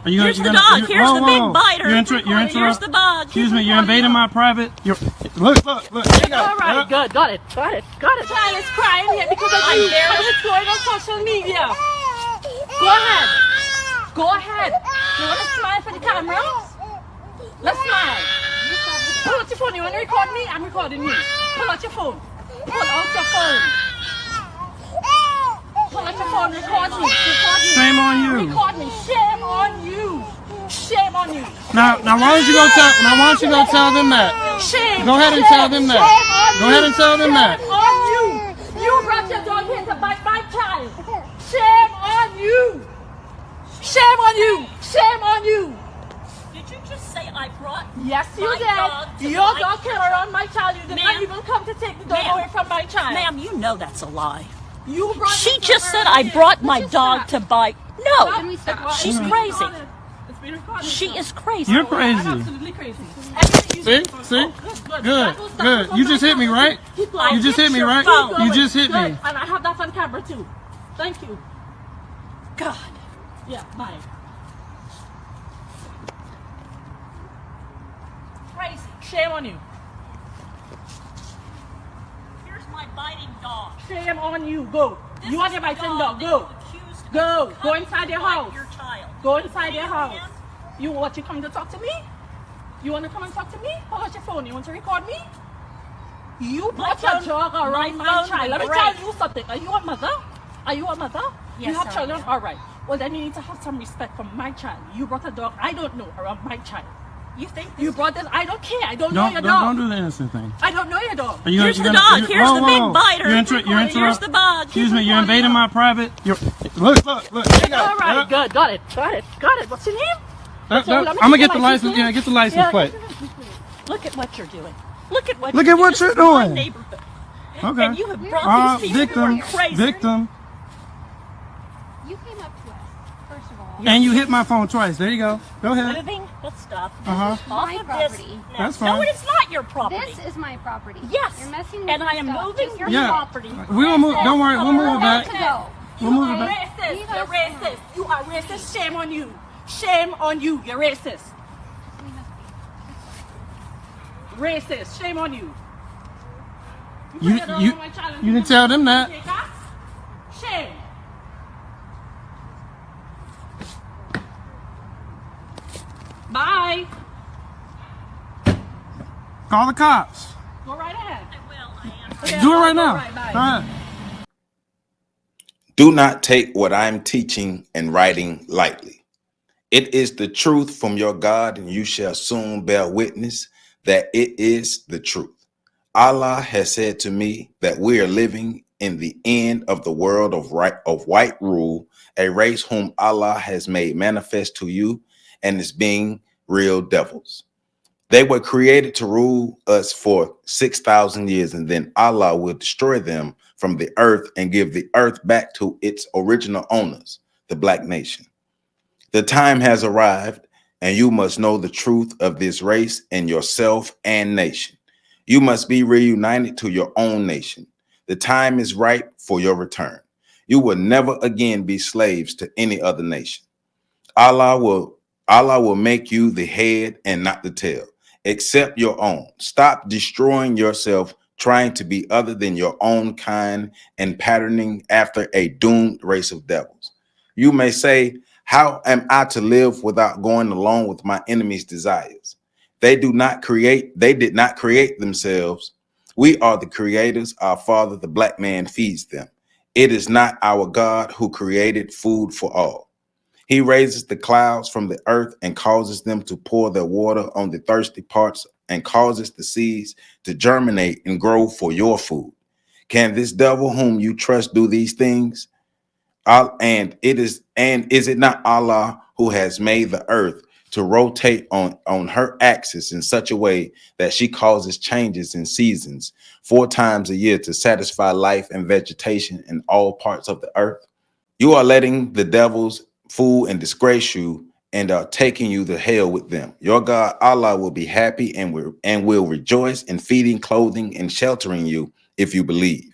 Here's the dog. Here's the big biter. Here's the bug. Excuse me, you're invading my private. Look. There you go. All right, good. Got it. Child is crying here because of you. It's going on social media. Go ahead. You want to smile for the camera? Let's smile. Pull out your phone. You want to record me? I'm recording you. Pull out your phone. Pull out your phone. Record me. Shame on you. Record me. Shame on you. Shame on you. Now why don't you go tell? Now why don't you go tell them that? Shame. Go ahead and tell them that. Go ahead and tell them that. Shame on you. You brought your dog here to bite my child. Shame on you. Shame on you. Shame on you. Did you just say I brought? Yes, you did. Your dog came around my child. You did not even come to take the dog away from my child. Ma'am, you know that's a lie. She just said I brought my dog to bite. No, she's crazy. She is crazy. You're crazy. I'm absolutely crazy. See? Good. You just hit me, right? You just hit me, right? You just hit me. And I have that on camera too. Thank you. God. Yeah, bye. Crazy. Shame on you. Here's my biting dog. Shame on you. Go. You want your biting dog. Go. Go inside your house. Go inside your house. You coming to talk to me? You want to come and talk to me? Pull out your phone. You want to record me? You brought your dog around my child. Let me tell you something. Are you a mother? Yes, you have children? All right. Well, then you need to have some respect for my child. You brought a dog I don't know around my child. You think you brought this? I don't care. I don't know your dog. Don't do the innocent thing. I don't know your dog. Here's the dog. Here's the big biter. Here's the bug. Excuse me, you're invading my private. Look. There you go. All right, good. Got it. What's your name? I'm gonna get the license. Yeah, get the license plate. Look at what you're doing. Look at what you're doing. Neighborhood. Okay. And you have brought these people who are crazy. Victim. You came up to us, first of all. And you hit my phone twice. There you go. Go ahead. Moving. Let's stop. My property. That's fine. No, it's not your property. This is my property. Yes. You're messing with and my I am stuff. moving your Yeah. property. We will move. Don't worry. We'll move it back. We'll move it back. You're racist. You are racist. Shame on you. Shame on you. You're racist. Racist. Shame on you. You didn't tell them that. Shame. Bye. Call the cops. Go right ahead. Do it right now. Right, bye. All right. Do not take what I'm teaching and writing lightly. It is the truth from your God, and you shall soon bear witness that it is the truth. Allah has said to me that we are living in the end of the world of white rule, a race whom Allah has made manifest to you and is being real devils. They were created to rule us for 6,000 years, and then Allah will destroy them from the earth and give the earth back to its original owners, the black nation. The time has arrived, and you must know the truth of this race and yourself and nation. You must be reunited to your own nation. The time is ripe for your return. You will never again be slaves to any other nation. Allah will make you the head and not the tail. Accept your own. Stop destroying yourself, trying to be other than your own kind and patterning after a doomed race of devils. You may say, how am I to live without going along with my enemy's desires? They did not create themselves. We are the creators. Our father, the black man, feeds them. It is not our God who created food for all. He raises the clouds from the earth and causes them to pour their water on the thirsty parts and causes the seeds to germinate and grow for your food. Can this devil whom you trust do these things? And is it not Allah who has made the earth to rotate on her axis in such a way that she causes changes in seasons 4 times a year to satisfy life and vegetation in all parts of the earth? You are letting the devils fool and disgrace you and are taking you to hell with them. Your God, Allah, will be happy and will rejoice in feeding, clothing, and sheltering you if you believe.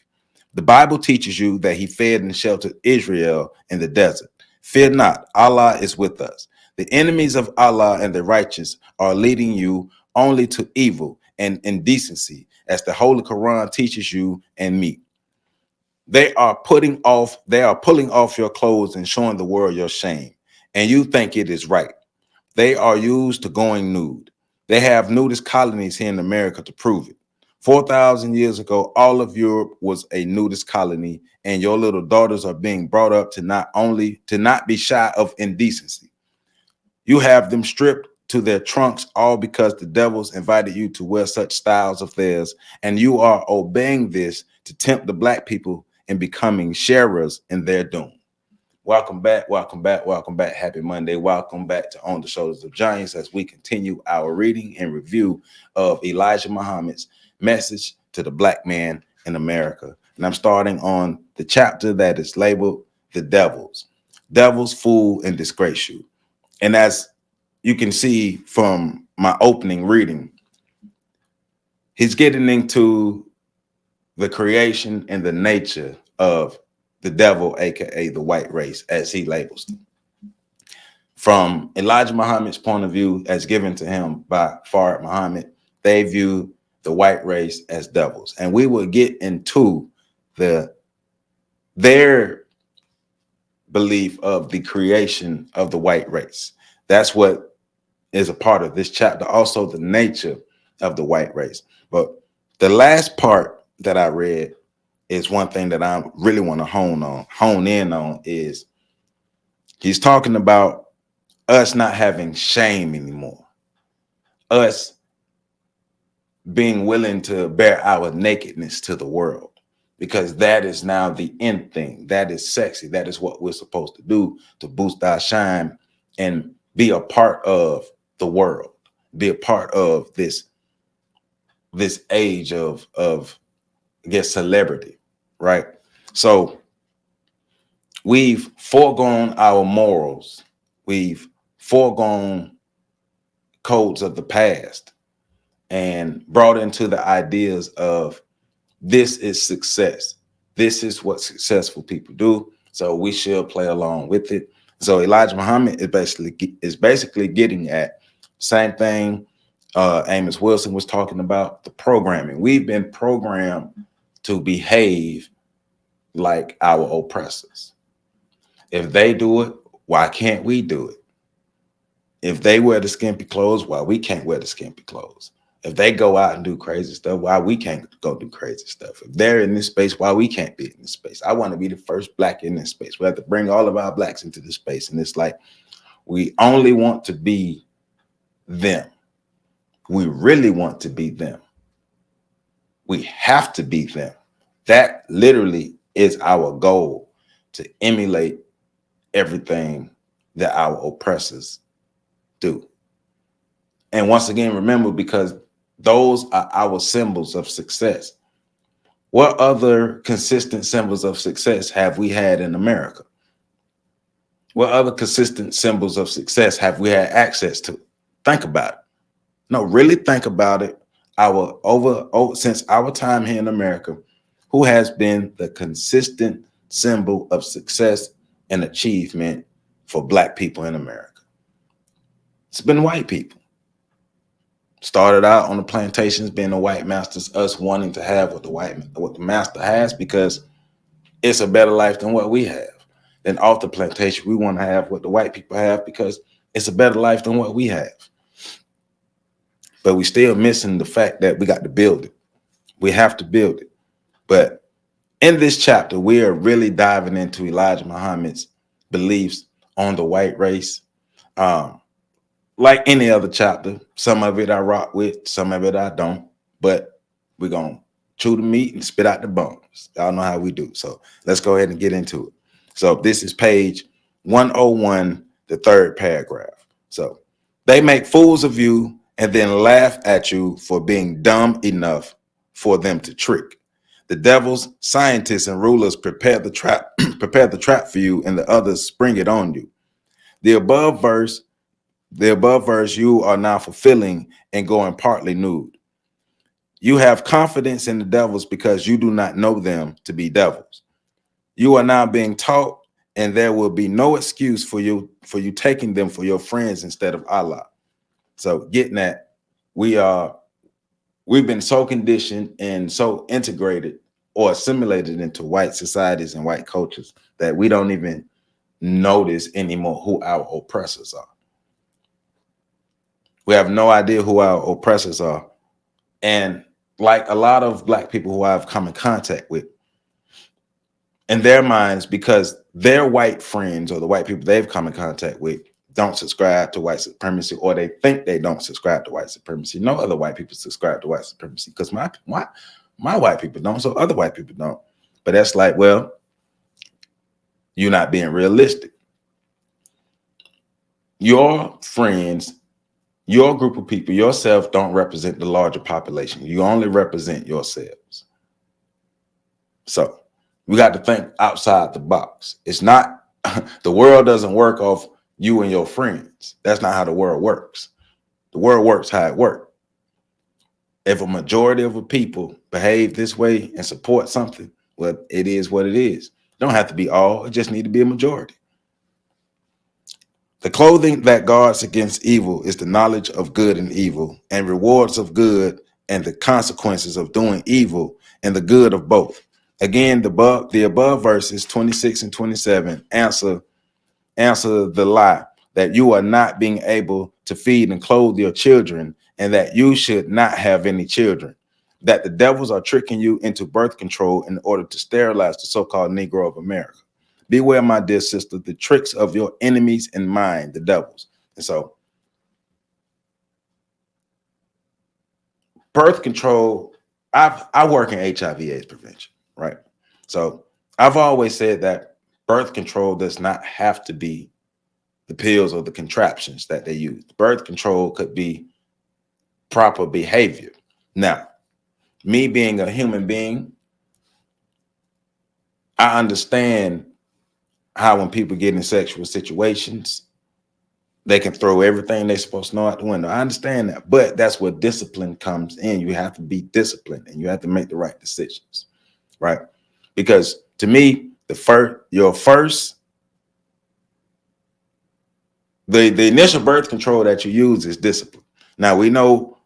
The Bible teaches you that he fed and sheltered Israel in the desert, Fear not, Allah is with us. The enemies of Allah and the righteous are leading you only to evil and indecency, as the Holy Quran teaches you and me. They are pulling off your clothes and showing the world your shame, and you think it is right. They are used to going nude. They have nudist colonies here in America to prove it. 4,000 years ago, all of Europe was a nudist colony, and your little daughters are being brought up to not be shy of indecency. You have them stripped to their trunks, all because the devils invited you to wear such styles of theirs, and you are obeying this to tempt the black people in becoming sharers in their doom. Welcome back, welcome back, welcome back. Happy Monday. Welcome back to On the Shoulders of Giants as we continue our reading and review of Elijah Muhammad's message to the black man in America. And I'm starting on the chapter that is labeled The Devils. Devils fool and disgrace you. And as you can see from my opening reading, he's getting into the creation and the nature of the devil, aka the white race, as he labels them. From Elijah Muhammad's point of view, as given to him by Farad Muhammad, they view the white race as devils. And we will get into their belief of the creation of the white race. That's what is a part of this chapter. Also, the nature of the white race. But the last part that I read is one thing that I really want to hone in on is he's talking about us not having shame anymore. Us being willing to bear our nakedness to the world, because that is now the end thing. That is sexy. That is what we're supposed to do to boost our shine and be a part of the world, be a part of this age of I guess celebrity, right? So we've foregone our morals. We've foregone codes of the past and brought into the ideas of this is success. This is what successful people do. So we should play along with it. So Elijah Muhammad is basically getting at same thing Amos Wilson was talking about, the programming. We've been programmed to behave like our oppressors. If they do it, why can't we do it? If they wear the skimpy clothes, why we can't wear the skimpy clothes? If they go out and do crazy stuff, why we can't go do crazy stuff? If they're in this space, why we can't be in this space? I want to be the first black in this space. We have to bring all of our blacks into this space. And it's like, we only want to be them. We really want to be them. We have to be them. That literally is our goal, to emulate everything that our oppressors do. And once again, remember, because those are our symbols of success. What other consistent symbols of success have we had in America? What other consistent symbols of success have we had access to? Think about it. No, really think about it. Since our time here in America, who has been the consistent symbol of success and achievement for black people in America? It's been white people. Started out on the plantations being the white masters, us wanting to have what the master has because it's a better life than what we have. Then off the plantation, we want to have what the white people have because it's a better life than what we have. But we still missing the fact that we got to build it. We have to build it. But in this chapter, we are really diving into Elijah Muhammad's beliefs on the white race. Like any other chapter, some of it I rock with, some of it I don't. But we're going to chew the meat and spit out the bones. Y'all know how we do. So let's go ahead and get into it. So this is page 101, the third paragraph. So they make fools of you and then laugh at you for being dumb enough for them to trick. The devils, scientists, and rulers prepare the trap, for you, and the others spring it on you. The above verse you are now fulfilling and going partly nude. You have confidence in the devils because you do not know them to be devils. You are now being taught and there will be no excuse for you taking them for your friends instead of Allah. So getting that, we've been so conditioned and so integrated or assimilated into white societies and white cultures that we don't even notice anymore who our oppressors are. We have no idea who our oppressors are. And like a lot of Black people who I've come in contact with, in their minds, because their white friends or the white people they've come in contact with don't subscribe to white supremacy, or they think they don't subscribe to white supremacy. No other white people subscribe to white supremacy because my white people don't, so other white people don't. But that's like, well, you're not being realistic. Your friends, your group of people, yourself don't represent the larger population. You only represent yourselves. So we got to think outside the box. It's not, the world doesn't work off you and your friends. That's not how the world works. The world works how it works. If a majority of the people behave this way and support something, well, it is what it is. It don't have to be all, it just need to be a majority. The clothing that guards against evil is the knowledge of good and evil, and rewards of good and the consequences of doing evil and the good of both. Again, the above verses 26 and 27 answer the lie that you are not being able to feed and clothe your children, and that you should not have any children, that the devils are tricking you into birth control in order to sterilize the so-called Negro of America. Beware, my dear sister, the tricks of your enemies and mine, the devils. And so birth control, I work in HIV/AIDS prevention, right? So I've always said that birth control does not have to be the pills or the contraptions that they use. Birth control could be proper behavior. Now, me being a human being, I understand how when people get in sexual situations, they can throw everything they're supposed to know out the window. I understand that, but that's where discipline comes in. You have to be disciplined and you have to make the right decisions, right? Because to me, the initial birth control that you use is discipline. Now we know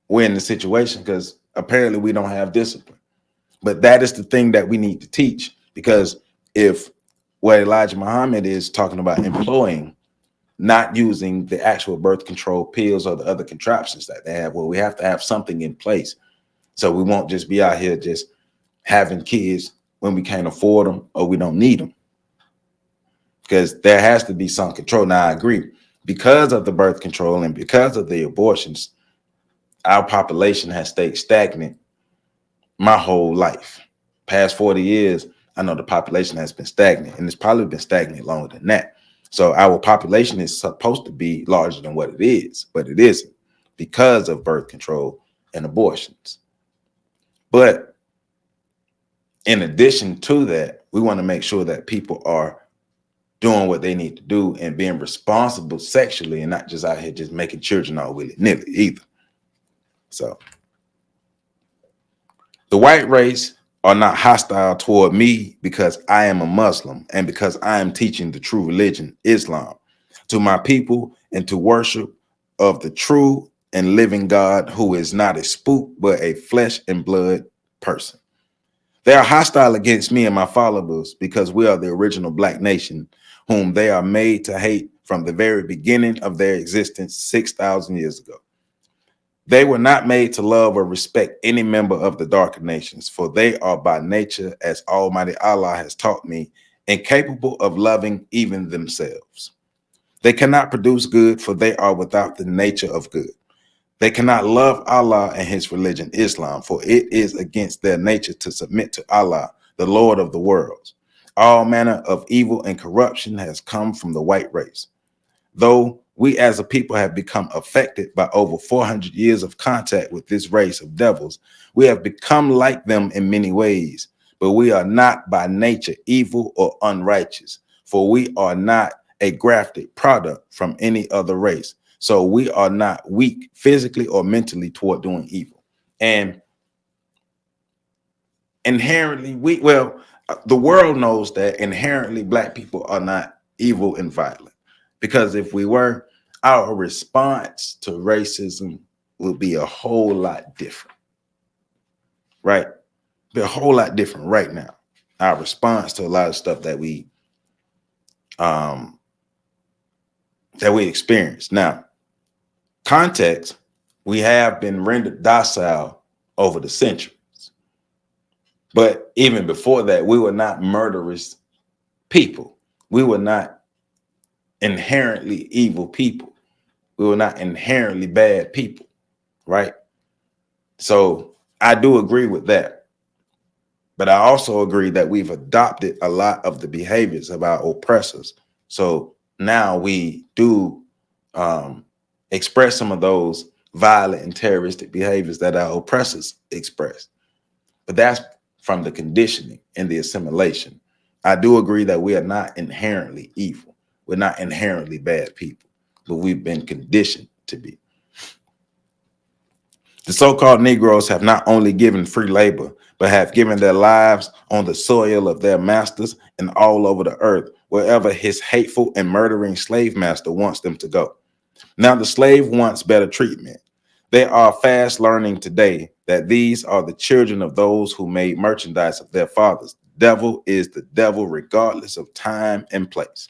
we're in the situation because apparently we don't have discipline, but that is the thing that we need to teach, because if what Elijah Muhammad is talking about employing, not using the actual birth control pills or the other contraptions that they have, well, we have to have something in place so we won't just be out here just having kids when we can't afford them or we don't need them, because there has to be some control. Now, I agree, because of the birth control and because of the abortions, our population has stayed stagnant my whole life. Past 40 years, I know the population has been stagnant, and it's probably been stagnant longer than that. So our population is supposed to be larger than what it is, but it isn't because of birth control and abortions. But in addition to that, we want to make sure that people are doing what they need to do and being responsible sexually, and not just out here just making children all willy-nilly either. So the white race are not hostile toward me because I am a Muslim and because I am teaching the true religion, Islam, to my people and to worship of the true and living God, who is not a spook, but a flesh and blood person. They are hostile against me and my followers because we are the original Black nation, whom they are made to hate from the very beginning of their existence 6,000 years ago. They were not made to love or respect any member of the darker nations, for they are by nature, as Almighty Allah has taught me, incapable of loving even themselves. They cannot produce good, for they are without the nature of good. They cannot love Allah and his religion, Islam, for it is against their nature to submit to Allah, the Lord of the worlds. All manner of evil and corruption has come from the white race. Though we as a people have become affected by over 400 years of contact with this race of devils, we have become like them in many ways, but we are not by nature evil or unrighteous, for we are not a grafted product from any other race. So we are not weak physically or mentally toward doing evil. And inherently, The world knows that inherently black people are not evil and violent, because if we were, our response to racism would be a whole lot different, right? Be a whole lot different right now. Our response to a lot of stuff that we experience now. Context: we have been rendered docile over the centuries, but even before that, we were not murderous people. We were not inherently evil people. We were not inherently bad people, right? So I do agree with that. But I also agree that we've adopted a lot of the behaviors of our oppressors. So now we do express some of those violent and terroristic behaviors that our oppressors express. But that's from the conditioning and the assimilation. I do agree that we are not inherently evil. We're not inherently bad people, but we've been conditioned to be. The so-called Negroes have not only given free labor, but have given their lives on the soil of their masters and all over the earth, wherever his hateful and murdering slave master wants them to go. Now the slave wants better treatment. They are fast learning today that these are the children of those who made merchandise of their fathers. Devil is the devil regardless of time and place.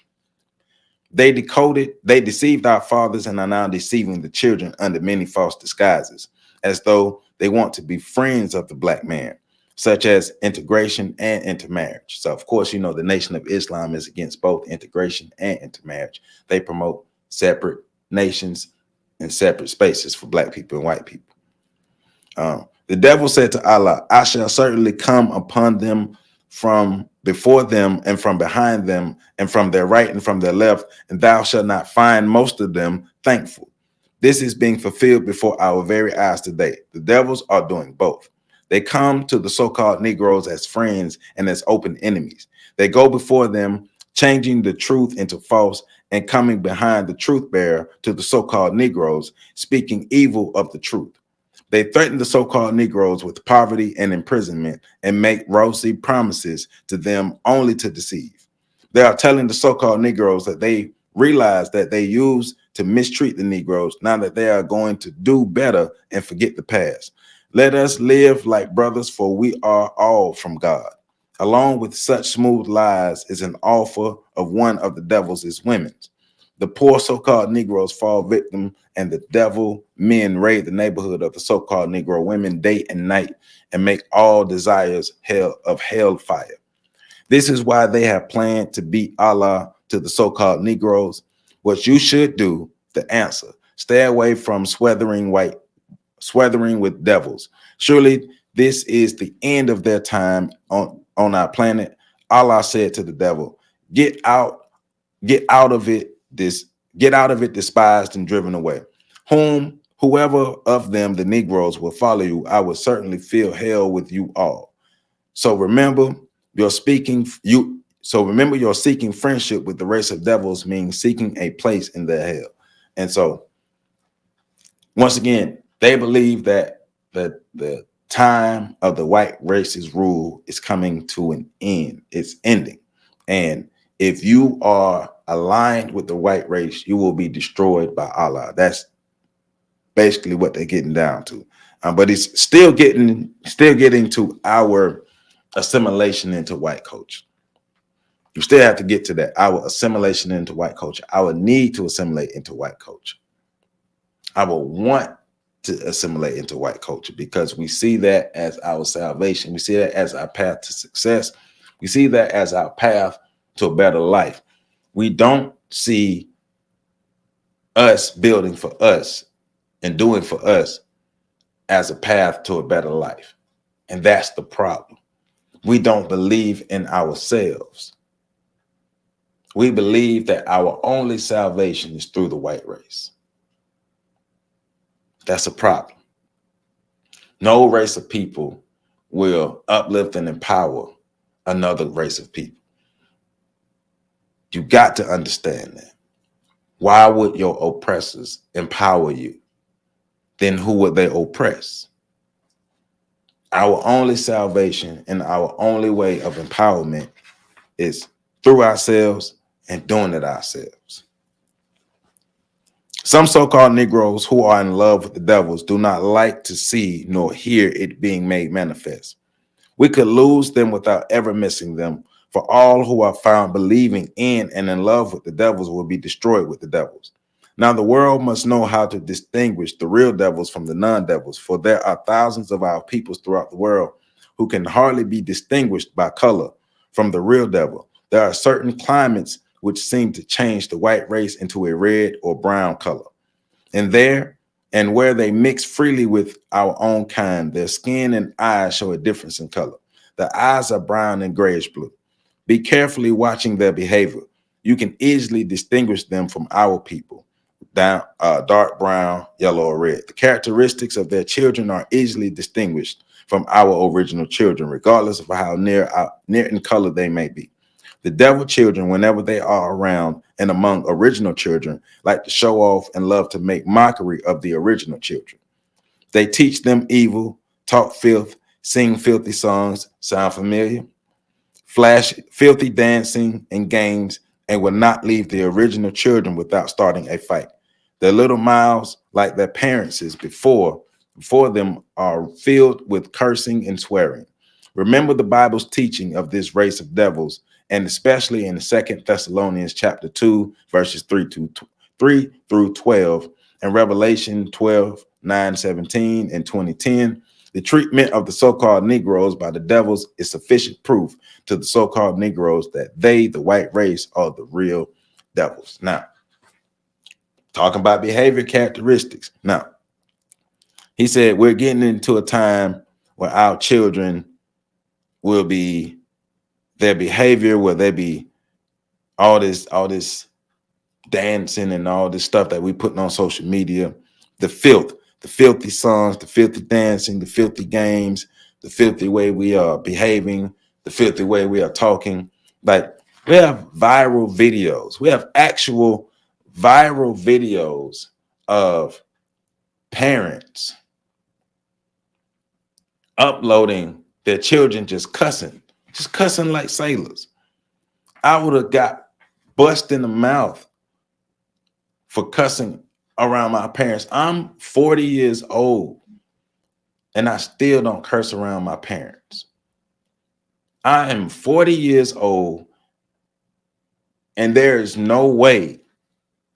They deceived our fathers and are now deceiving the children under many false disguises, as though they want to be friends of the black man, such as integration and intermarriage. So, of course, you know, the Nation of Islam is against both integration and intermarriage. They promote separate nations and separate spaces for black people and white people. The devil said to Allah, I shall certainly come upon them from before them and from behind them and from their right and from their left, and thou shalt not find most of them thankful. This is being fulfilled before our very eyes today. The devils are doing both. They come to the so-called Negroes as friends and as open enemies. They go before them, changing the truth into false, and coming behind the truth bearer to the so-called Negroes, speaking evil of the truth. They threaten the so-called Negroes with poverty and imprisonment and make rosy promises to them only to deceive. They are telling the so-called Negroes that they realize that they used to mistreat the Negroes, now that they are going to do better and forget the past. Let us live like brothers, for we are all from God. Along with such smooth lies is an offer of one of the devil's women's. The poor so-called Negroes fall victim, and the devil men raid the neighborhood of the so-called Negro women day and night and make all desires hell fire. This is why they have planned to beat Allah to the so-called Negroes. What you should do, the answer: stay away from sweathering with devils. Surely this is the end of their time on our planet. Allah said to the devil, get out of it, despised and driven away. Whoever of them, the Negroes, will follow you, I will certainly fill hell with you all. So remember, your seeking friendship with the race of devils means seeking a place in their hell. And so, once again, they believe that the time of the white race's rule is coming to an end. It's ending. And if you are aligned with the white race, you will be destroyed by Allah. That's basically what they're getting down to. But it's still getting to our assimilation into white culture. You still have to get to that. Our assimilation into white culture. Our need to assimilate into white culture. Our want to assimilate into white culture, because we see that as our salvation. We see that as our path to success. We see that as our path to a better life. We don't see us building for us and doing for us as a path to a better life. And that's the problem. We don't believe in ourselves. We believe that our only salvation is through the white race. That's a problem. No race of people will uplift and empower another race of people. You got to understand that. Why would your oppressors empower you? Then who would they oppress? Our only salvation and our only way of empowerment is through ourselves and doing it ourselves. Some so-called Negroes who are in love with the devils do not like to see nor hear it being made manifest. We could lose them without ever missing them, for all who are found believing in and in love with the devils will be destroyed with the devils. Now the world must know how to distinguish the real devils from the non-devils, for there are thousands of our peoples throughout the world who can hardly be distinguished by color from the real devil. There are certain climates which seem to change the white race into a red or brown color. And where they mix freely with our own kind, their skin and eyes show a difference in color. The eyes are brown and grayish blue. Be carefully watching their behavior. You can easily distinguish them from our people, dark brown, yellow, or red. The characteristics of their children are easily distinguished from our original children, regardless of how near in color they may be. The devil children, whenever they are around and among original children, like to show off and love to make mockery of the original children. They teach them evil, talk filth, sing filthy songs, sound familiar? Flash filthy dancing and games, and will not leave the original children without starting a fight. Their little mouths, like their parents' before them, are filled with cursing and swearing. Remember the Bible's teaching of this race of devils, and especially in 2 Thessalonians chapter 2, verses 3 through 12, and Revelation 12, 9, 17, and 20:10. The treatment of the so-called Negroes by the devils is sufficient proof to the so-called Negroes that they, the white race, are the real devils. Now, talking about behavior characteristics. Now, he said we're getting into a time where our children will be, their behavior, will there be all this dancing and all this stuff that we putting on social media, the filthy songs, the filthy dancing, the filthy games, the filthy way we are behaving, the filthy way we are talking. Like, we have viral videos. We have actual viral videos of parents uploading their children just cussing like sailors. I would have got bust in the mouth for cussing around my parents. I'm 40 years old and I still don't curse around my parents. I am 40 years old and there is no way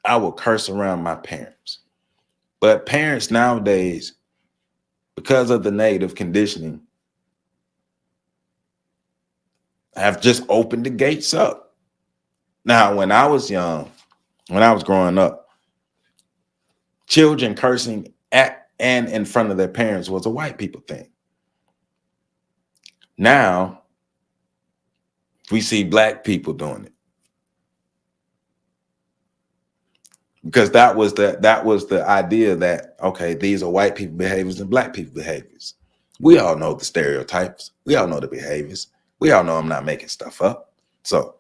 I will curse around my parents. But parents nowadays, because of the negative conditioning, have just opened the gates up. Now, when I was young, when I was growing up, children cursing at and in front of their parents was a white people thing. Now, we see black people doing it. Because that was the idea that, okay, these are white people behaviors and black people behaviors. We all know the stereotypes. We all know the behaviors. We all know I'm not making stuff up. So,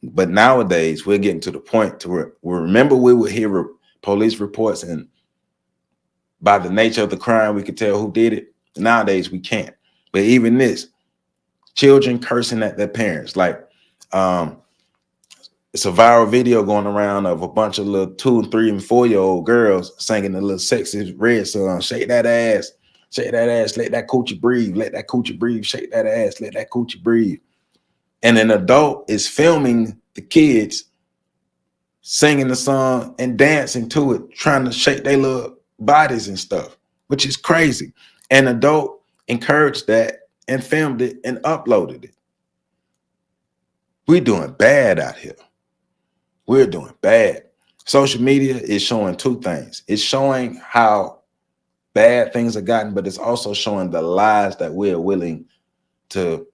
but nowadays we're getting to the point to where, remember, we would hear police reports and by the nature of the crime, we could tell who did it. Nowadays we can't. But even this, children cursing at their parents, like, it's a viral video going around of a bunch of little 2-, 3-, and 4-year-old girls singing the little sexy red song, shake that ass, let that coochie breathe, let that coochie breathe, shake that ass, let that coochie breathe. And an adult is filming the kids singing the song and dancing to it, trying to shake their little bodies and stuff, which is crazy. An adult encouraged that and filmed it and uploaded it. We're doing bad out here. We're doing bad. Social media is showing two things. It's showing how bad things are gotten, but it's also showing the lies that we're willing to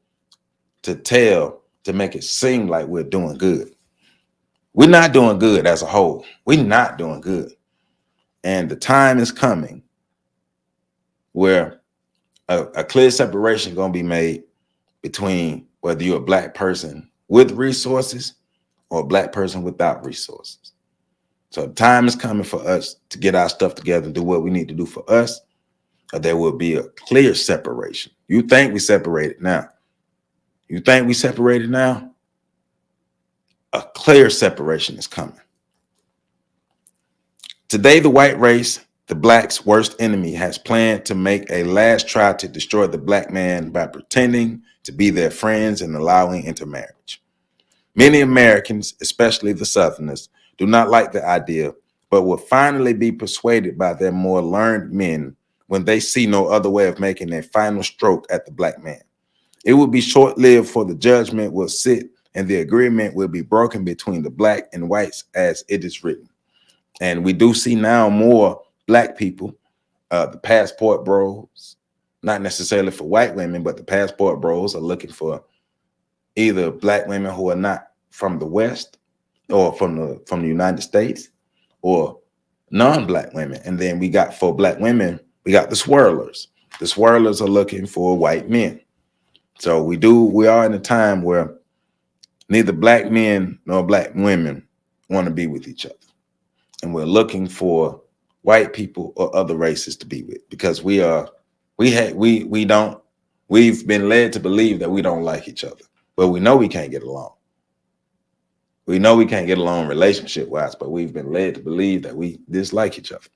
tell to make it seem like we're doing good. We're not doing good as a whole. We're not doing good. And the time is coming where a clear separation is going to be made between whether you're a black person with resources or a black person without resources. So the time is coming for us to get our stuff together and do what we need to do for us, or there will be a clear separation. You think we separated now. You think we separated now? A clear separation is coming. Today, the white race, the blacks' worst enemy, has planned to make a last try to destroy the black man by pretending to be their friends and allowing intermarriage. Many Americans, especially the Southerners, do not like the idea, but will finally be persuaded by their more learned men when they see no other way of making a final stroke at the black man. It will be short-lived, for the judgment will sit and the agreement will be broken between the black and whites as it is written. And we do see now more black people, the passport bros, not necessarily for white women, but the passport bros are looking for either black women who are not from the West or from the United States, or non-black women. And then we got, for black women, we got the swirlers. The swirlers are looking for white men. So we are in a time where neither black men nor black women want to be with each other. And we're looking for white people or other races to be with, because we've been led to believe that we don't like each other. But we know we can't get along. We know we can't get along relationship-wise, but we've been led to believe that we dislike each other.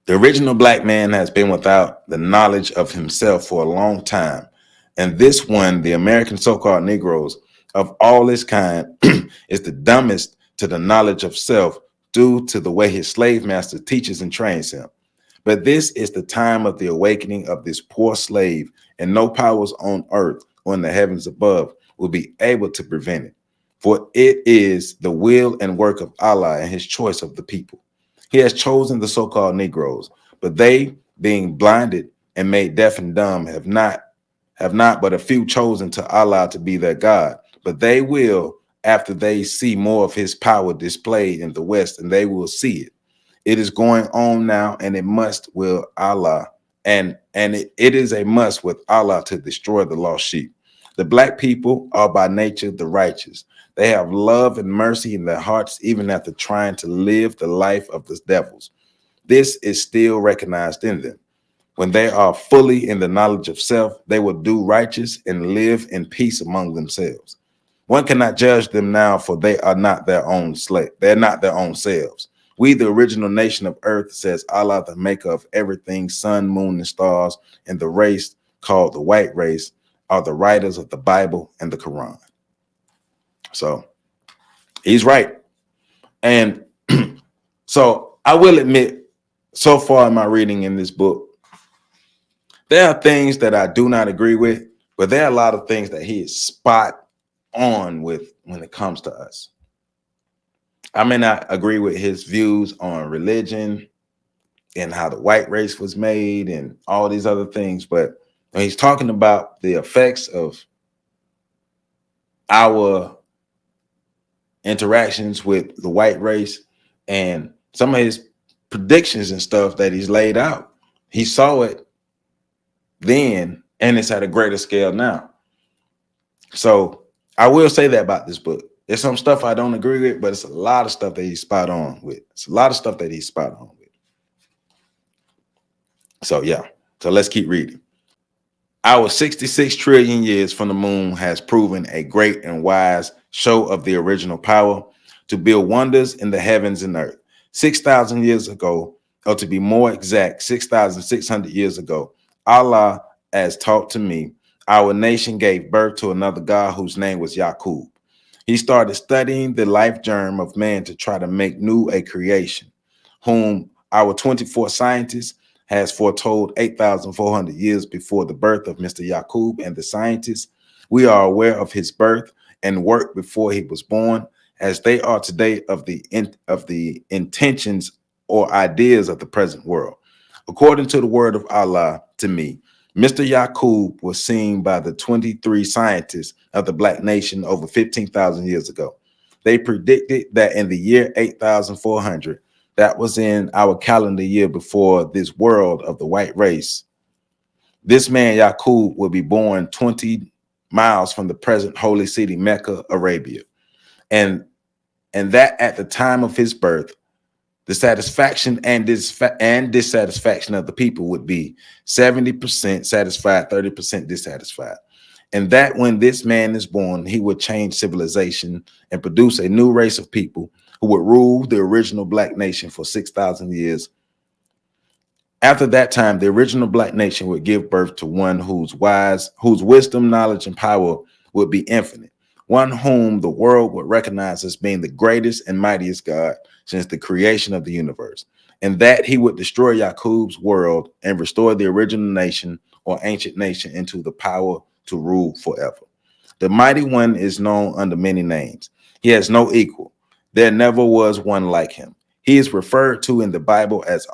The original black man has been without the knowledge of himself for a long time. And this one, the American so-called Negroes of all its kind, is the dumbest to the knowledge of self due to the way his slave master teaches and trains him. But this is the time of the awakening of this poor slave, and no powers on earth or in the heavens above will be able to prevent it. For it is the will and work of Allah and his choice of the people. He has chosen the so-called Negroes, but they, being blinded and made deaf and dumb, have not but a few chosen to Allah to be their God. But they will, after they see more of his power displayed in the West, and they will see it. It is going on now, and it must will Allah, and it is a must with Allah to destroy the lost sheep. The black people are by nature the righteous. They have love and mercy in their hearts, even after trying to live the life of the devils. This is still recognized in them. When they are fully in the knowledge of self, they will do righteous and live in peace among themselves. One cannot judge them now, for they are not their own slave. They're not their own selves. We, the original nation of earth, says Allah, the maker of everything, sun, moon, and stars, and the race called the white race are the writers of the Bible and the Quran. So he's right. And so I will admit, so far in my reading in this book, there are things that I do not agree with, but there are a lot of things that he is spot on with when it comes to us. I may not agree with his views on religion and how the white race was made and all these other things, but when he's talking about the effects of our interactions with the white race and some of his predictions and stuff that he's laid out, he saw it then, and it's at a greater scale now. So I will say that about this book. There's some stuff I don't agree with, but it's a lot of stuff that he's spot on with. It's a lot of stuff that he's spot on with. So yeah, so let's keep reading. Our 66 trillion years from the moon has proven a great and wise show of the original power to build wonders in the heavens and earth. 6,000 years ago, or to be more exact, 6,600 years ago, Allah, as taught to me, our nation gave birth to another God whose name was Yacub. He started studying the life germ of man to try to make new a creation, whom our 24 scientists has foretold 8,400 years before the birth of Mr. Yacub and the scientists. We are aware of his birth and work before he was born, as they are today of the intentions or ideas of the present world. According to the word of Allah to me, Mr. Yacub was seen by the 23 scientists of the black nation over 15,000 years ago. They predicted that in the year 8,400, that was in our calendar year before this world of the white race, this man Yacub will be born 20 miles from the present holy city, Mecca, Arabia. And that at the time of his birth, The satisfaction and dissatisfaction of the people would be 70% satisfied, 30% dissatisfied. And that when this man is born, he would change civilization and produce a new race of people who would rule the original black nation for 6,000 years. After that time, the original black nation would give birth to one whose wisdom, knowledge, and power would be infinite, one whom the world would recognize as being the greatest and mightiest God since the creation of the universe, and that he would destroy Yacub's world and restore the original nation or ancient nation into the power to rule forever. The mighty one is known under many names. He has no equal. There never was one like him. He is referred to in the Bible as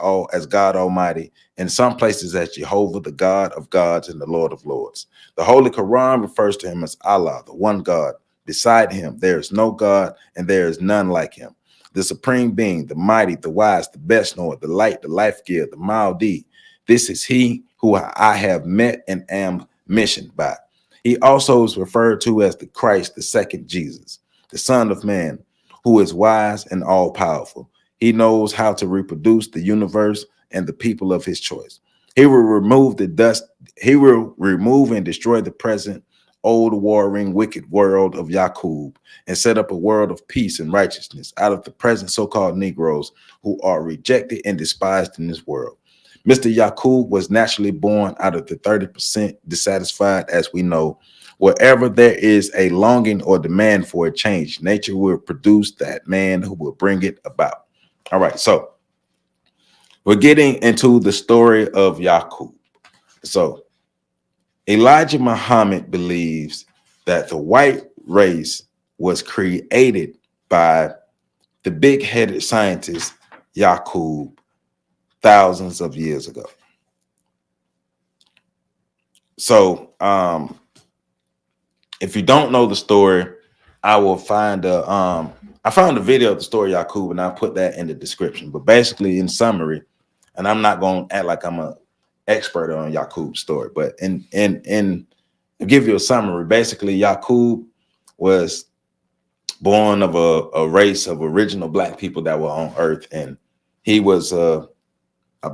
God Almighty, in some places as Jehovah, the God of gods and the Lord of lords. The Holy Quran refers to him as Allah, the one God. Beside him, there is no God and there is none like him. The supreme being, the mighty, the wise, the best knower, the light, the life giver, the Mahdi. This is he who I have met and am missioned by. He also is referred to as the Christ, the second Jesus, the Son of Man, who is wise and all powerful. He knows how to reproduce the universe and the people of his choice. He will remove the dust. He will remove and destroy the present old warring wicked world of Yacub and set up a world of peace and righteousness out of the present so-called Negroes who are rejected and despised in this world. Mr. Yacub was naturally born out of the 30% dissatisfied, as we know. Wherever there is a longing or demand for a change, nature will produce that man who will bring it about. All right, so we're getting into the story of Yacub. So Elijah Muhammad believes that the white race was created by the big-headed scientist Yacub thousands of years ago. So if you don't know the story, I will find I found a video of the story of Yacub, and I'll put that in the description. But basically, in summary, and I'm not going to act like I'm an expert on Yacub's story, but in to give you a summary, basically, Yacub was born of a race of original black people that were on Earth, and he was a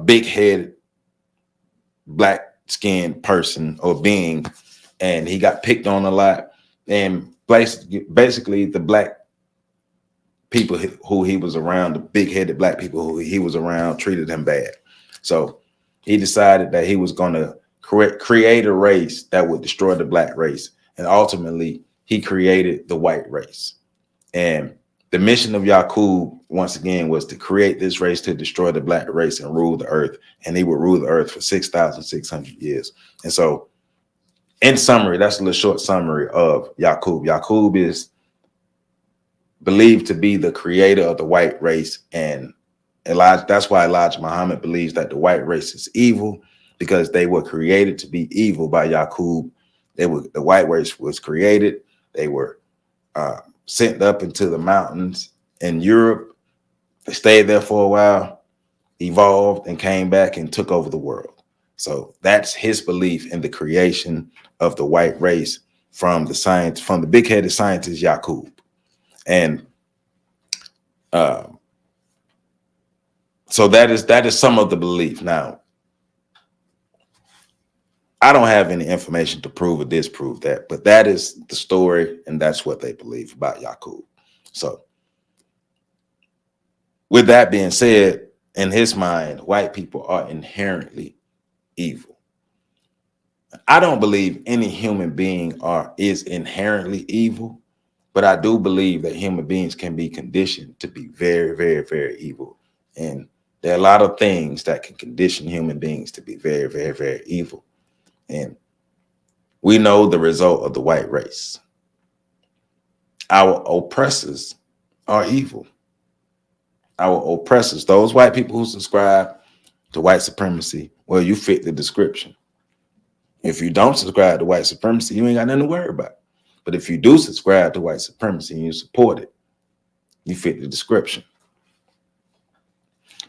big-headed, black-skinned person or being, and he got picked on a lot. And basically, the black people who he was around, the big-headed black people who he was around, treated him bad. So he decided that he was going to create a race that would destroy the black race. And ultimately, he created the white race. And the mission of Yacub, once again, was to create this race to destroy the black race and rule the earth. And he would rule the earth for 6,600 years. And so, in summary, that's a little short summary of Yacub. Yacub is believed to be the creator of the white race, and that's why Elijah Muhammad believes that the white race is evil, because they were created to be evil by Yacub. The white race was created. They were sent up into the mountains in Europe. They stayed there for a while, evolved, and came back and took over the world. So that's his belief in the creation of the white race from the big-headed scientist Yacub. And so that is some of the belief. Now, I don't have any information to prove or disprove that, but that is the story, and that's what they believe about Yacub. So with that being said, in his mind, white people are inherently evil. I don't believe any human being is inherently evil, but I do believe that human beings can be conditioned to be very, very, very evil. And there are a lot of things that can condition human beings to be very, very, very evil. And we know the result of the white race. Our oppressors are evil. Our oppressors, those white people who subscribe to white supremacy, well, you fit the description. If you don't subscribe to white supremacy, you ain't got nothing to worry about. But if you do subscribe to white supremacy and you support it, you fit the description.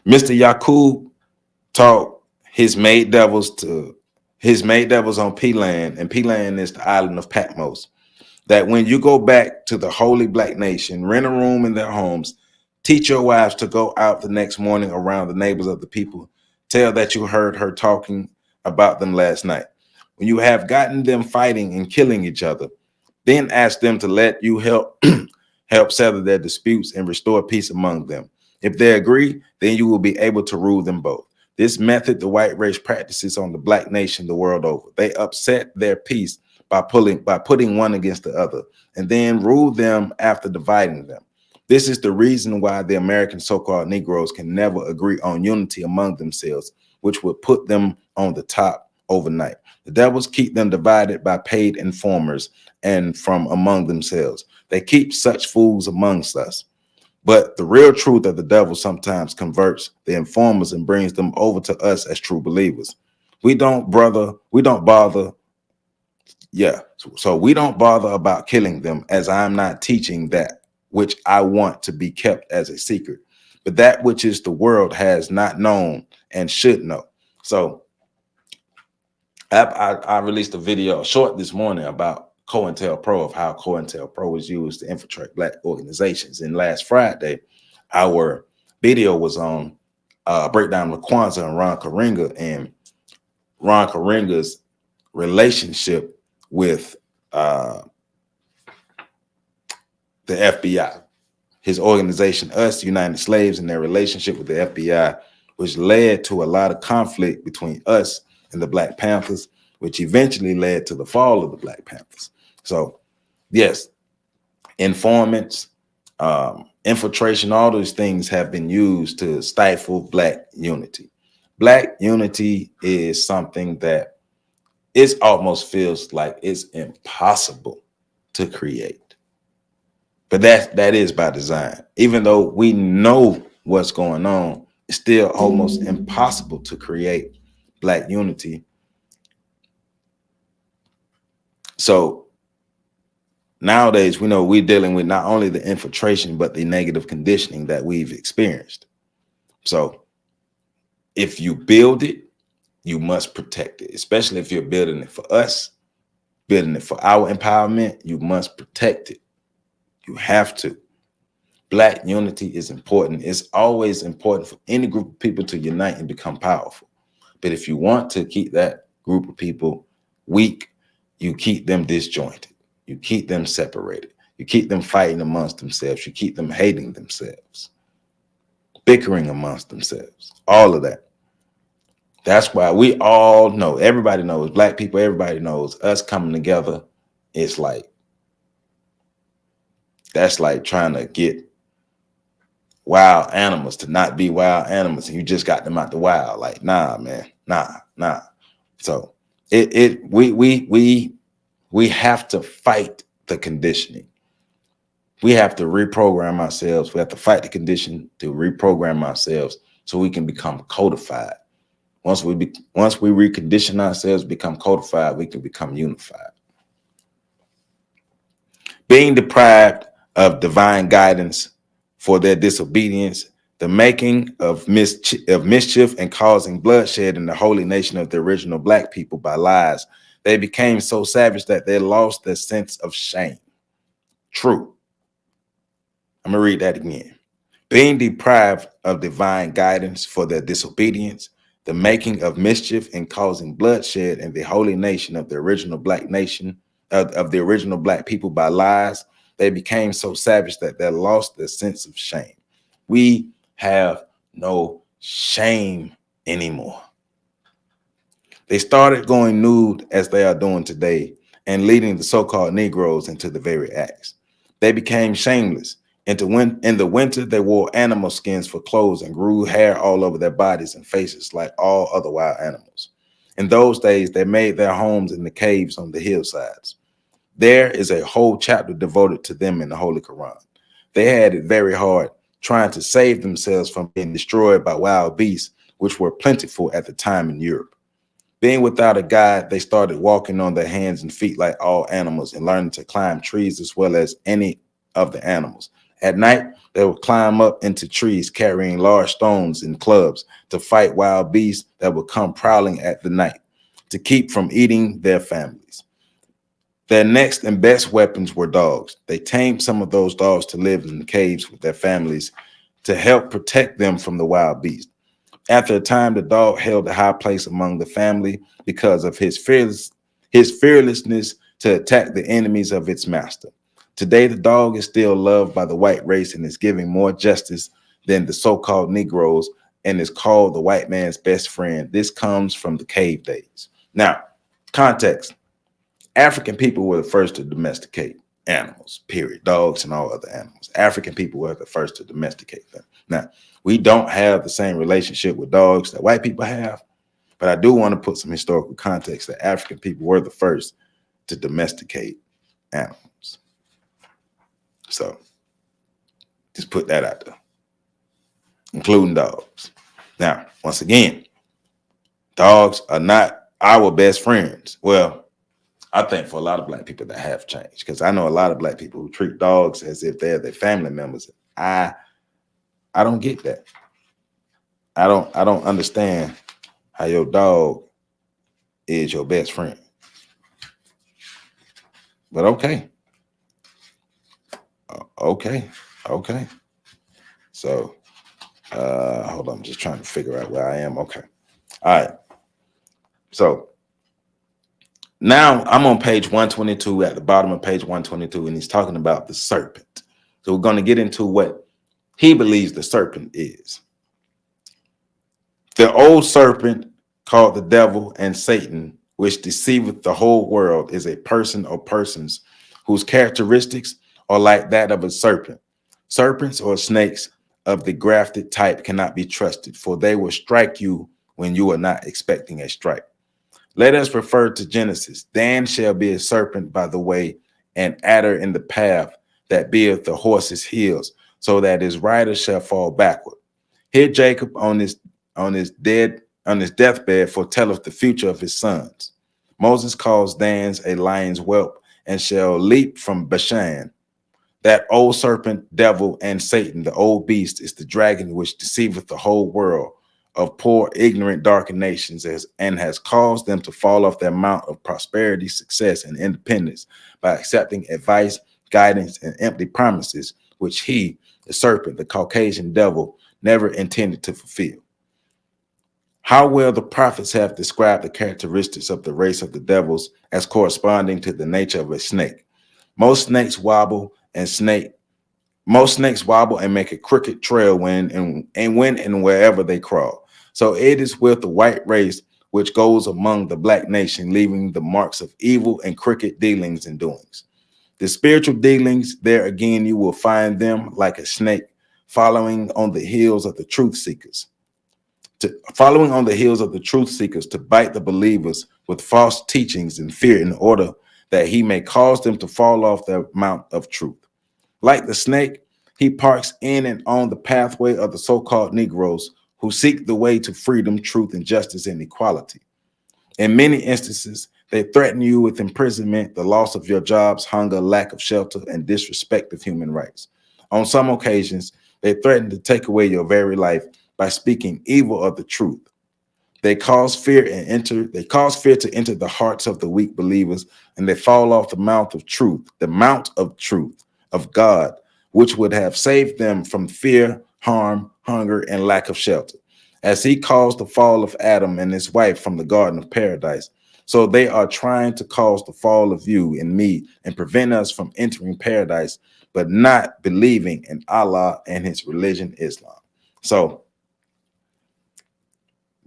Mr. Yacub taught his maid devils on P-Land, and P-Land is the island of Patmos, that when you go back to the holy black nation, rent a room in their homes, Teach your wives to go out the next morning around the neighbors of the people. Tell that you heard her talking about them last night. When you have gotten them fighting and killing each other, then ask them to let you help help settle their disputes and restore peace among them. If they agree, then you will be able to rule them both. This method the white race practices on the black nation the world over. They upset their peace by putting one against the other, and then rule them after dividing them. This is the reason why the American so-called Negroes can never agree on unity among themselves, which would put them on the top overnight. The devils keep them divided by paid informers and from among themselves. They keep such fools amongst us. But the real truth of the devil sometimes converts the informers and brings them over to us as true believers. We don't bother. Yeah. So we don't bother about killing them, as I'm not teaching that which I want to be kept as a secret, but that which is the world has not known and should know. So I released a video short this morning about COINTELPRO, of how COINTELPRO is used to infiltrate black organizations. And last Friday, our video was on breakdown of Kwanzaa and Ron Karenga and Ron Karenga's relationship with the FBI, his organization, Us United Slaves, and their relationship with the FBI, which led to a lot of conflict between us and the Black Panthers, which eventually led to the fall of the Black Panthers. So, yes, informants, infiltration, all those things have been used to stifle black unity. Black unity is something that it almost feels like it's impossible to create. But that is by design. Even though we know what's going on, it's still almost impossible to create black unity. So nowadays, we know we're dealing with not only the infiltration, but the negative conditioning that we've experienced. So if you build it, you must protect it, especially if you're building it for us, building it for our empowerment, you must protect it. You have to. Black unity is important. It's always important for any group of people to unite and become powerful. But if you want to keep that group of people weak, you keep them disjointed. You keep them separated. You keep them fighting amongst themselves. You keep them hating themselves, bickering amongst themselves, all of that. That's why we all know, everybody knows, black people, everybody knows, us coming together, it's like, that's like trying to get wild animals to not be wild animals, and you just got them out the wild. Like, nah, man, nah. So we have to fight the conditioning. We have to reprogram ourselves. We have to fight the condition to reprogram ourselves so we can become codified. Once we recondition ourselves, become codified, we can become unified. Being deprived of divine guidance for their disobedience, the making of mischief and causing bloodshed in the holy nation of the original black people by lies, they became so savage that they lost their sense of shame. True. I'm going to read that again. Being deprived of divine guidance for their disobedience, the making of mischief and causing bloodshed in the holy nation of the original black nation, of the original black people by lies, they became so savage that they lost their sense of shame. We have no shame anymore. They started going nude as they are doing today and leading the so-called Negroes into the very acts. They became shameless. In the winter, they wore animal skins for clothes and grew hair all over their bodies and faces like all other wild animals. In those days, they made their homes in the caves on the hillsides. There is a whole chapter devoted to them in the Holy Quran. They had it very hard, trying to save themselves from being destroyed by wild beasts, which were plentiful at the time in Europe. Being without a guide, they started walking on their hands and feet like all animals and learning to climb trees as well as any of the animals. At night, they would climb up into trees carrying large stones and clubs to fight wild beasts that would come prowling at the night to keep from eating their families. Their next and best weapons were dogs. They tamed some of those dogs to live in the caves with their families to help protect them from the wild beast. After a time, the dog held a high place among the family because of his fearlessness to attack the enemies of its master. Today, the dog is still loved by the white race and is giving more justice than the so-called Negroes and is called the white man's best friend. This comes from the cave days. Now, context. African people were the first to domesticate animals, period. Dogs and all other animals. African people were the first to domesticate them. Now, we don't have the same relationship with dogs that white people have, but I do want to put some historical context that African people were the first to domesticate animals. So just put that out there, including dogs. Now, once again, dogs are not our best friends. Well, I think for a lot of black people that have changed, because I know a lot of black people who treat dogs as if they're their family members. I don't get that. I don't understand how your dog is your best friend. But okay. Okay. So hold on, I'm just trying to figure out where I am. Okay. All right. So now I'm on page 122, at the bottom of page 122, and he's talking about the serpent. So we're going to get into what he believes the serpent is. The old serpent, called the devil and Satan, which deceiveth the whole world, is a person or persons whose characteristics are like that of a serpent. Serpents or snakes of the grafted type cannot be trusted, for they will strike you when you are not expecting a strike. Let us refer to Genesis. Dan shall be a serpent by the way, and adder in the path that beareth the horse's heels, so that his rider shall fall backward. Here Jacob on his deathbed foretelleth the future of his sons. Moses calls Dan's a lion's whelp, and shall leap from Bashan. That old serpent, devil, and Satan, the old beast, is the dragon which deceiveth the whole world of poor, ignorant, darkened nations, and has caused them to fall off their mount of prosperity, success, and independence by accepting advice, guidance, and empty promises, which he, the serpent, the Caucasian devil, never intended to fulfill. How well the prophets have described the characteristics of the race of the devils as corresponding to the nature of a snake. Most snakes wobble and make a crooked trail when and wherever they crawl. So it is with the white race which goes among the black nation, leaving the marks of evil and crooked dealings and doings. The spiritual dealings, there again you will find them like a snake following on the heels of the truth seekers. To bite the believers with false teachings and fear in order that he may cause them to fall off their mount of truth. Like the snake, he parks in and on the pathway of the so-called Negroes who seek the way to freedom, truth, and justice and equality. In many instances, they threaten you with imprisonment, the loss of your jobs, hunger, lack of shelter, and disrespect of human rights. On some occasions, they threaten to take away your very life by speaking evil of the truth. They cause fear to enter the hearts of the weak believers, and they fall off the mount of truth of God, which would have saved them from fear, harm, hunger, and lack of shelter. As he caused the fall of Adam and his wife from the Garden of Paradise, so they are trying to cause the fall of you and me and prevent us from entering paradise, but not believing in Allah and his religion, Islam. So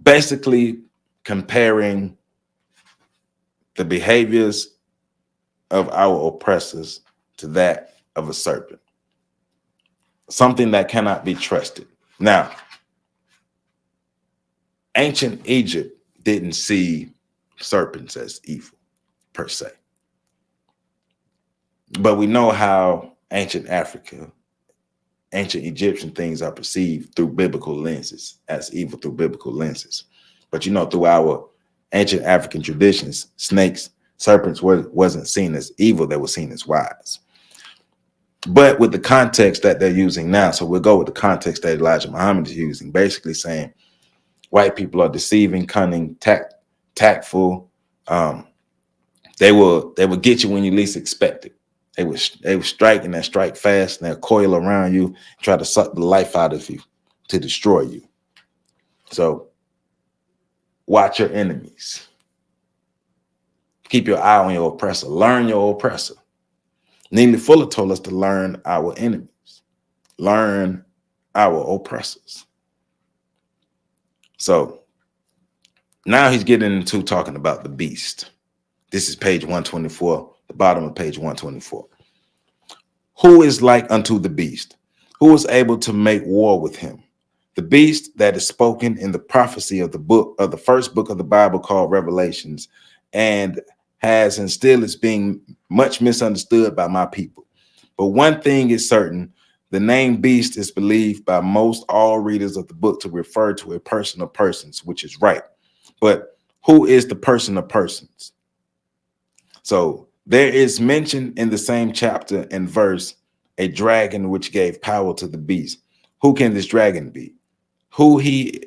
basically comparing the behaviors of our oppressors to that of a serpent, something that cannot be trusted. Now, ancient Egypt didn't see serpents as evil per se, but we know how ancient Africa, ancient Egyptian things are perceived through biblical lenses, as evil through biblical lenses. But you know, through our ancient African traditions, snakes, serpents wasn't seen as evil, they were seen as wise. But with the context that they're using now, so we'll go with the context that Elijah Muhammad is using, basically saying white people are deceiving, cunning, tactful. They will get you when you least expect it. They would strike and they strike fast and they'll coil around you, try to suck the life out of you to destroy you. So watch your enemies. Keep your eye on your oppressor. Learn your oppressor. Neely Fuller told us to learn our enemies. Learn our oppressors. So now he's getting into talking about the beast. This is page 124, the bottom of page 124. Who is like unto the beast? Who is able to make war with him? The beast that is spoken in the prophecy of the book of the first book of the Bible called Revelations, and has and still is being much misunderstood by my people. But one thing is certain, the name beast is believed by most all readers of the book to refer to a person or persons, which is right. But who is the person or persons? So there is mentioned in the same chapter and verse a dragon which gave power to the beast. Who can this dragon be? Is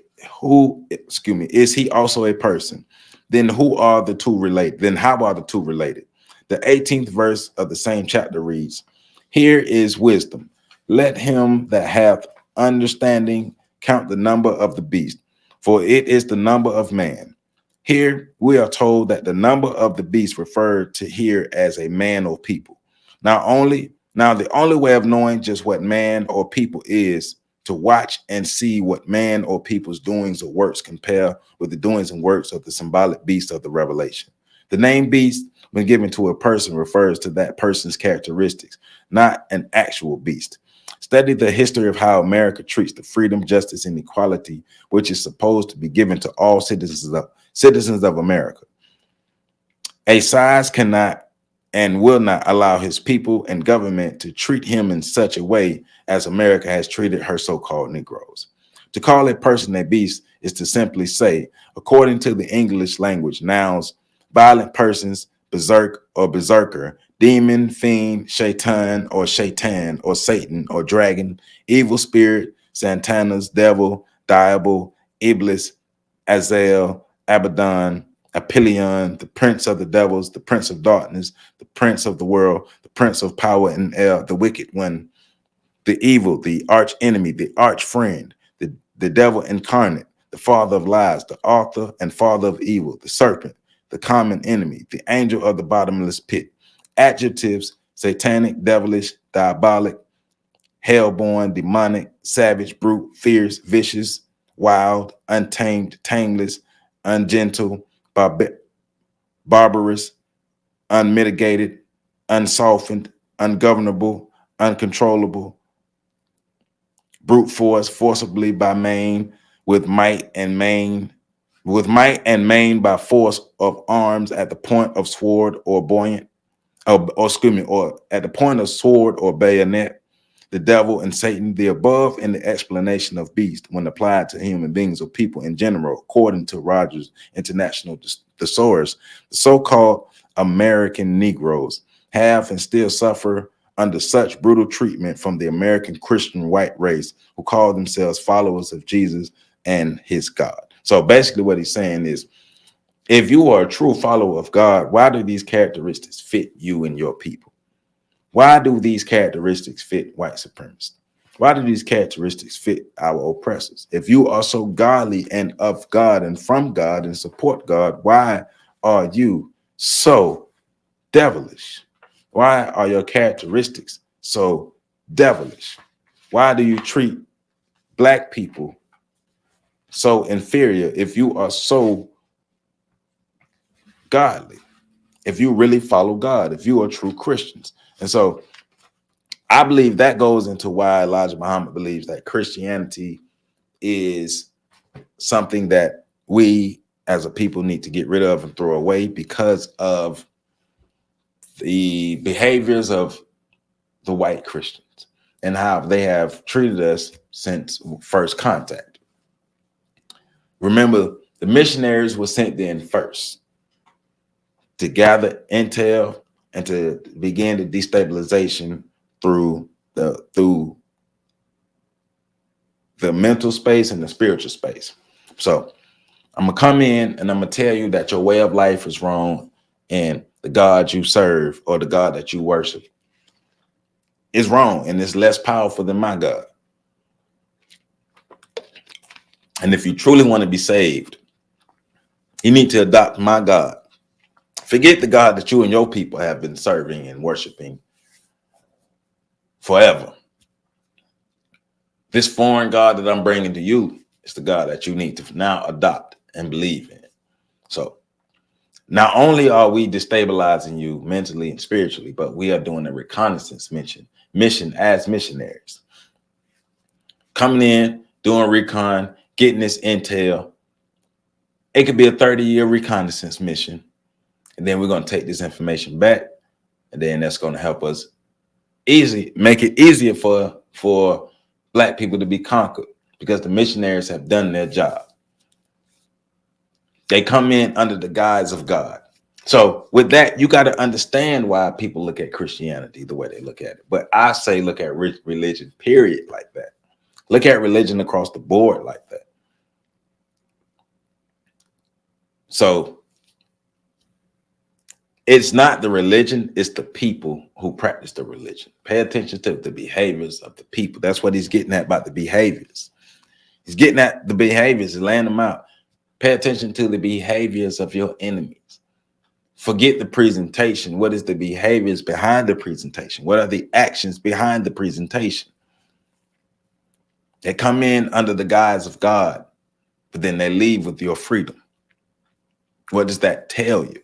he also a person? Then who are the two related? Then how are the two related? The 18th verse of the same chapter reads, here is wisdom. Let him that hath understanding count the number of the beast, for it is the number of man. Here we are told that the number of the beast referred to here as a man or people. Now the only way of knowing just what man or people is to watch and see what man or people's doings or works compare with the doings and works of the symbolic beast of the Revelation. The name beast, when given to a person, refers to that person's characteristics, not an actual beast. Study the history of how America treats the freedom, justice, and equality, which is supposed to be given to all citizens of America. A size cannot and will not allow his people and government to treat him in such a way as America has treated her so-called Negroes. To call a person a beast is to simply say, according to the English language, nouns, violent persons, berserk or berserker, demon, fiend, shaitan or Satan or dragon, evil spirit, Satanas, devil, diable, iblis, Azazel, Abaddon, Apollyon, the prince of the devils, the prince of darkness, the prince of the world, the prince of power and air, the wicked one, the evil, the arch enemy, the arch friend, the devil incarnate, the father of lies, the author and father of evil, the serpent, the common enemy, the angel of the bottomless pit. Adjectives: satanic, devilish, diabolic, hellborn, demonic, savage, brute, fierce, vicious, wild, untamed, tameless, ungentle, barbarous, unmitigated, unsoftened, ungovernable, uncontrollable, brute force, forcibly by main, with might and main by force of arms at the point of sword or or at the point of sword or bayonet. The devil and Satan, the above in the explanation of beast when applied to human beings or people in general, according to Rogers International Thesaurus, the so-called American Negroes have and still suffer under such brutal treatment from the American Christian white race who call themselves followers of Jesus and his God. So basically what he's saying is, if you are a true follower of God, why do these characteristics fit you and your people? Why do these characteristics fit white supremacists? Why do these characteristics fit our oppressors? If you are so godly and of God and from God and support God, why are you so devilish? Why are your characteristics so devilish? Why do you treat black people so inferior if you are so godly? If you really follow God, if you are true Christians. And so I believe that goes into why Elijah Muhammad believes that Christianity is something that we as a people need to get rid of and throw away because of the behaviors of the white Christians and how they have treated us since first contact. Remember, the missionaries were sent in first to gather intel and to begin the destabilization through the mental space and the spiritual space. So I'm gonna come in and I'm gonna tell you that your way of life is wrong and the God you serve or the God that you worship is wrong and it's less powerful than my God. And if you truly want to be saved, you need to adopt my God. Forget the God that you and your people have been serving and worshiping forever. This foreign God that I'm bringing to you is the God that you need to now adopt and believe in. So not only are we destabilizing you mentally and spiritually, but we are doing a reconnaissance mission as missionaries. Coming in, doing recon, getting this intel. It could be a 30-year reconnaissance mission. And then we're going to take this information back. And then that's going to help us make it easier for Black people to be conquered, because the missionaries have done their job. They come in under the guise of God. So with that, you got to understand why people look at Christianity the way they look at it. But I say look at religion, period, like that. Look at religion across the board like that. So it's not the religion, it's the people who practice the religion. Pay attention to the behaviors of the people. That's what he's getting at about the behaviors. He's getting at the behaviors and laying them out. Pay attention to the behaviors of your enemies. Forget the presentation. What is the behaviors behind the presentation? What are the actions behind the presentation? They come in under the guise of God, but then they leave with your freedom. What does that tell you?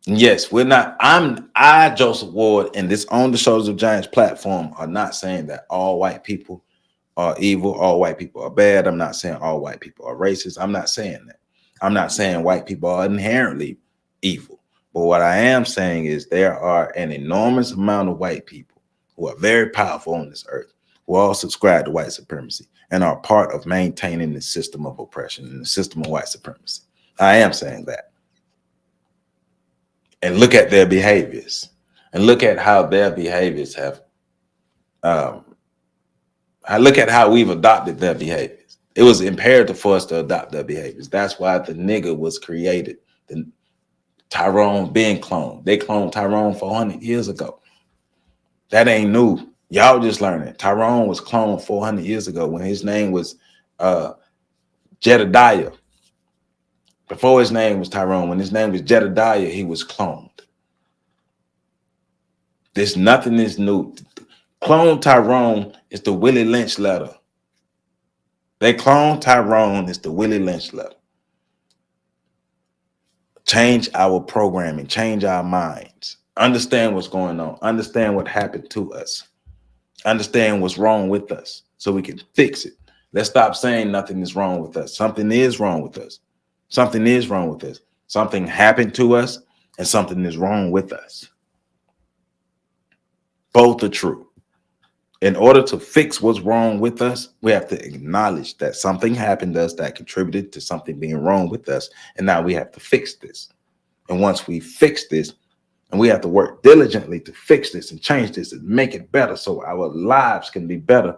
Yes, I, Joseph Ward, and this On the Shoulders of Giants platform are not saying that all white people are evil, all white people are bad. I'm not saying all white people are racist. I'm not saying that. I'm not saying white people are inherently evil. But what I am saying is there are an enormous amount of white people who are very powerful on this earth, who all subscribe to white supremacy and are part of maintaining the system of oppression and the system of white supremacy. I am saying that. And look at their behaviors, and look at how their behaviors have, I look at how we've adopted their behaviors. It was imperative for us to adopt their behaviors. That's why the nigga was created, the Tyrone being cloned. They cloned Tyrone 400 years ago. That ain't new. Y'all just learning. Tyrone was cloned 400 years ago when his name was Jedediah. Before his name was Tyrone, when his name was Jedediah, he was cloned. There's nothing is new. Clone Tyrone is the Willie Lynch letter. They clone Tyrone is the Willie Lynch letter. Change our programming, change our minds, understand what's going on, understand what happened to us, understand what's wrong with us so we can fix it. Let's stop saying nothing is wrong with us. Something is wrong with us. Something is wrong with us. Something happened to us and something is wrong with us. Both are true. In order to fix what's wrong with us, we have to acknowledge that something happened to us that contributed to something being wrong with us. And now we have to fix this. And once we fix this, and we have to work diligently to fix this and change this and make it better so our lives can be better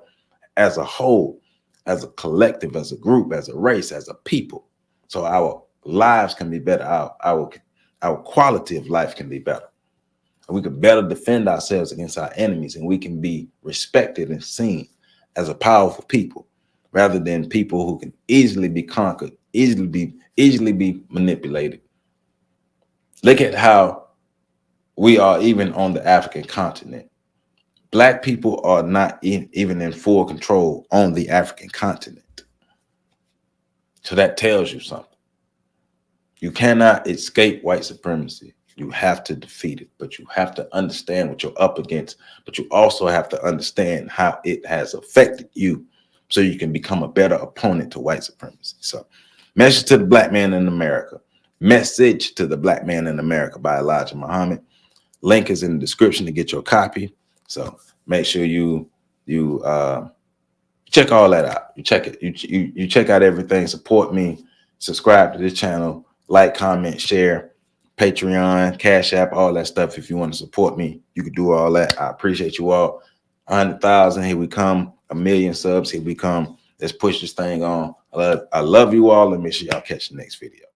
as a whole, as a collective, as a group, as a race, as a people. So our lives can be better. Our quality of life can be better. And we can better defend ourselves against our enemies, and we can be respected and seen as a powerful people rather than people who can easily be conquered, easily be manipulated. Look at how we are even on the African continent. Black people are not even in full control on the African continent. So that tells you something. You cannot escape white supremacy. You have to defeat it, but you have to understand what you're up against. But you also have to understand how it has affected you so you can become a better opponent to white supremacy. So, message to the Black man in America. Message to the Black man in America by Elijah Muhammad. Link is in the description to get your copy. So make sure you check all that out. You check it. You check out everything. Support me. Subscribe to this channel. Like, comment, share. Patreon, Cash App, all that stuff. If you want to support me, you can do all that. I appreciate you all. 100,000. Here we come. 1 million subs. Here we come. Let's push this thing on. I love you all. Let me make sure y'all catch the next video.